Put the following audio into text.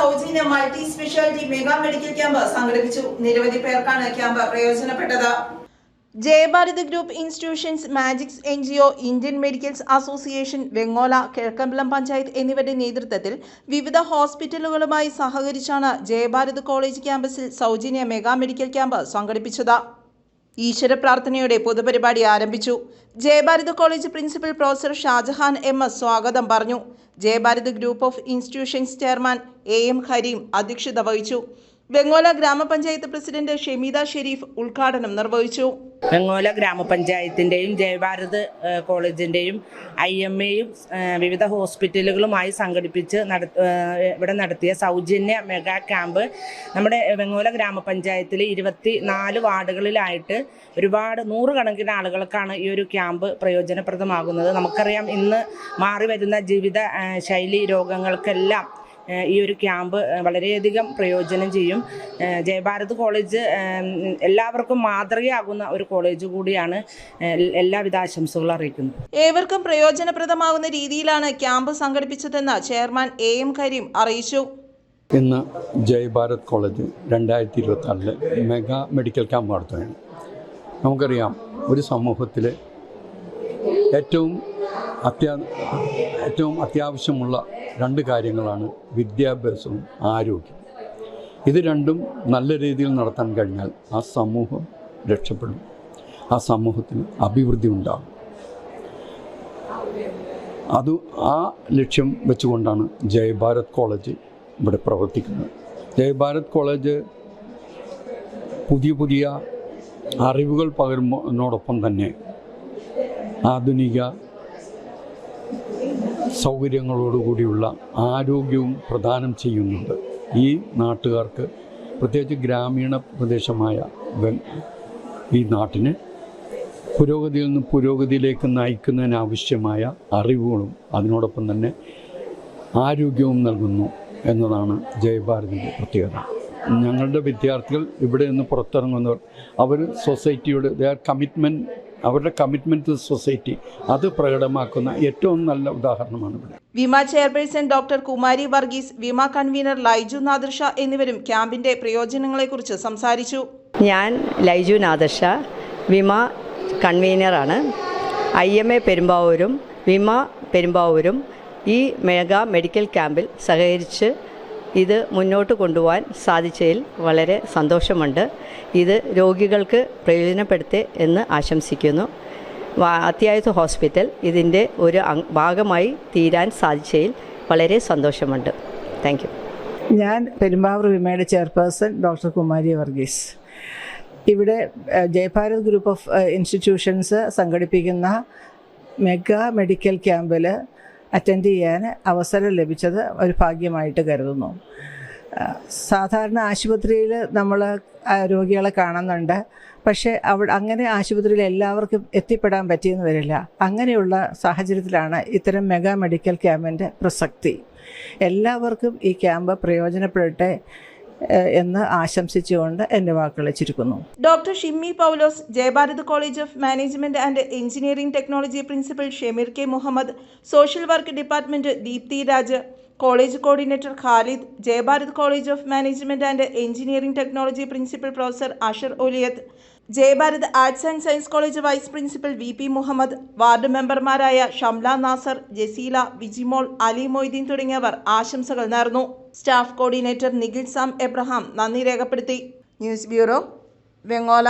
സൗജന്യ multi speciality mega medical camp സംഘടിപ്പിച്ചു. നിരവധി പേർക്കാണ് ക്യാമ്പ് പ്രയോജനപ്പെട്ടത്. Jaibharath group institutions, Magics NGO, Indian medicals association, Vengola, Kizhakkambalam panchayat എന്നിവരുടെ നേതൃത്വത്തിൽ വിവിധ ഹോസ്പിറ്റലുകളുമായി സഹകരിച്ചാണ് ജയഭാരത് കോളേജ് ക്യാമ്പസിൽ സൗജന്യ മെഗാ മെഡിക്കൽ ക്യാമ്പ് സംഘടിപ്പിച്ചത്. ഈശ്വര പ്രാർത്ഥനയോടെ പൊതുപരിപാടി ആരംഭിച്ചു. Jayabharath college principal professor Shajahan MS സ്വാഗതം പറഞ്ഞു. Jayabharath group of institutions chairman AM Hareem അധ്യക്ഷത വഹിച്ചു. വെങ്ങോല ഗ്രാമപഞ്ചായത്ത് പ്രസിഡന്റ് ഷെമീദ ഷെരീഫ് ഉദ്ഘാടനം നിർവഹിച്ചു. വെങ്ങോല ഗ്രാമപഞ്ചായത്തിൻ്റെയും ജയഭാരത് കോളേജിൻ്റെയും IMAയും വിവിധ ഹോസ്പിറ്റലുകളുമായി സംഘടിപ്പിച്ച് ഇവിടെ നടത്തിയ സൗജന്യ മെഗാ ക്യാമ്പ് നമ്മുടെ വെങ്ങോല ഗ്രാമപഞ്ചായത്തിൽ 24 വാർഡുകളിലായിട്ട് ഒരുപാട് നൂറുകണക്കിന് ആളുകൾക്കാണ് ഈ ഒരു ക്യാമ്പ് പ്രയോജനപ്രദമാകുന്നത്. നമുക്കറിയാം, ഇന്ന് മാറി വരുന്ന ജീവിത ശൈലി രോഗങ്ങൾക്കെല്ലാം ഈ ഒരു ക്യാമ്പ് വളരെയധികം പ്രയോജനം ചെയ്യും. ജയഭാരത് കോളേജ് എല്ലാവർക്കും മാതൃകയാകുന്ന ഒരു കോളേജ് കൂടിയാണ്. എല്ലാവിധ ആശംസകളും അറിയിക്കുന്നു. ഏവർക്കും പ്രയോജനപ്രദമാകുന്ന രീതിയിലാണ് ക്യാമ്പ് സംഘടിപ്പിച്ചതെന്ന് ചെയർമാൻ AM കരീം അറിയിച്ചു. ഇന്ന് Jayabharat college 2024 mega medical camp നടത്തുകയാണ്. നമുക്കറിയാം, ഒരു സമൂഹത്തിൽ ഏറ്റവും അത്യാവശ്യമുള്ള 2 കാര്യങ്ങളാണ് വിദ്യാഭ്യാസവും ആരോഗ്യം. ഇത് രണ്ടും നല്ല രീതിയിൽ നടത്താൻ കഴിഞ്ഞാൽ ആ സമൂഹം രക്ഷപ്പെടും, ആ സമൂഹത്തിന് അഭിവൃദ്ധി ഉണ്ടാകും. ആ ലക്ഷ്യം വെച്ചുകൊണ്ടാണ് ജയഭാരത് കോളേജ് ഇവിടെ പ്രവർത്തിക്കുന്നത്. ജയഭാരത് കോളേജ് പുതിയ അറിവുകൾ പകരുന്നതോടൊപ്പം തന്നെ ആധുനിക സൗകര്യങ്ങളോടുകൂടിയുള്ള ആരോഗ്യവും പ്രദാനം ചെയ്യുന്നുണ്ട്. ഈ നാട്ടുകാർക്ക്, പ്രത്യേകിച്ച് ഗ്രാമീണ പ്രദേശമായ ഈ നാട്ടിനെ പുരോഗതിയിൽ നിന്ന് പുരോഗതിയിലേക്ക് നയിക്കുന്നതിനാവശ്യമായ അറിവുകളും അതിനോടൊപ്പം തന്നെ ആരോഗ്യവും നൽകുന്നു എന്നതാണ് ജയഭാരതിൻ്റെ പ്രത്യേകത. ഞങ്ങളുടെ വിദ്യാർത്ഥികൾ ഇവിടെ നിന്ന് പുറത്തിറങ്ങുന്നവർ സൊസൈറ്റിയോട് അവരുടെ കമ്മിറ്റ്മെന്റ് ടു സൊസൈറ്റി അത് പ്രകടമാക്കുന്ന ഏറ്റവും നല്ല ഉദാഹരണമാണ് ഇവിടെ. വിമ ചെയർപേഴ്സൺ ഡോക്ടർ കുമാരി വർഗീസ്, വിമ കൺവീനർ ലൈജു നാദർ ഷാ എന്നിവരും ക്യാമ്പിന്റെ പ്രയോജനങ്ങളെക്കുറിച്ച് സംസാരിച്ചു. ഞാൻ ലൈജു നാദർ ഷാ, വിമ കൺവീനറാണ്. IMA പെരുമ്പാവൂരും വിമ പെരുമ്പാവൂരും ഈ മെഗാ മെഡിക്കൽ ക്യാമ്പിൽ സഹകരിച്ച് ഇത് മുന്നോട്ട് കൊണ്ടുപോകാൻ സാധിച്ചതിൽ വളരെ സന്തോഷമുണ്ട്. ഇത് രോഗികൾക്ക് പ്രയോജനപ്പെടുത്തേ എന്ന് ആശംസിക്കുന്നു. അത്യാഹിത ഹോസ്പിറ്റൽ ഇതിൻ്റെ ഒരു ഭാഗമായി തീരാൻ സാധിച്ചതിൽ വളരെ സന്തോഷമുണ്ട്. Thank you. ഞാൻ പെരുമ്പാവൂർ വിമയുടെ ചെയർപേഴ്സൺ ഡോക്ടർ കുമാരി വർഗീസ്. ഇവിടെ ജയഭാരത് ഗ്രൂപ്പ് ഓഫ് ഇൻസ്റ്റിറ്റ്യൂഷൻസ് സംഘടിപ്പിക്കുന്ന മെഗാ മെഡിക്കൽ ക്യാമ്പിൽ അറ്റൻഡ് ചെയ്യാൻ അവസരം ലഭിച്ചത് ഒരു ഭാഗ്യമായിട്ട് കരുതുന്നു. സാധാരണ ആശുപത്രിയിൽ നമ്മൾ രോഗികളെ കാണുന്നുണ്ട്, പക്ഷേ അങ്ങനെ ആശുപത്രിയിൽ എല്ലാവർക്കും എത്തിപ്പെടാൻ പറ്റിയെന്ന് വരില്ല. അങ്ങനെയുള്ള സാഹചര്യത്തിലാണ് ഇത്തരം മെഗാ മെഡിക്കൽ ക്യാമ്പിൻ്റെ പ്രസക്തി. എല്ലാവർക്കും ഈ ക്യാമ്പ് പ്രയോജനപ്പെടട്ടെ എന്ന് ആശംസിച്ചുകൊണ്ട് എൻ്റെ വാക്കുകളെ ചുരുക്കുന്നു. Doctor Shimmy Paulose, Jaibharath college of management and engineering technology principal Shemeer K Muhammad, social work department Deepthi Raj, college coordinator Khalid, Jaibharath college of management and engineering technology principal professor Asher Oliyath, Jaibharath arts and science college vice principal VP Muhammad, ward മെമ്പർമാരായ ഷംല നാസർ, ജസീല, വിജിമോൾ, അലി മൊയ്തീൻ തുടങ്ങിയവർ ആശംസകൾ നേർന്നു. Staff coordinator Nikhil Sam Abraham നന്ദി രേഖപ്പെടുത്തി. News bureau, Vengola.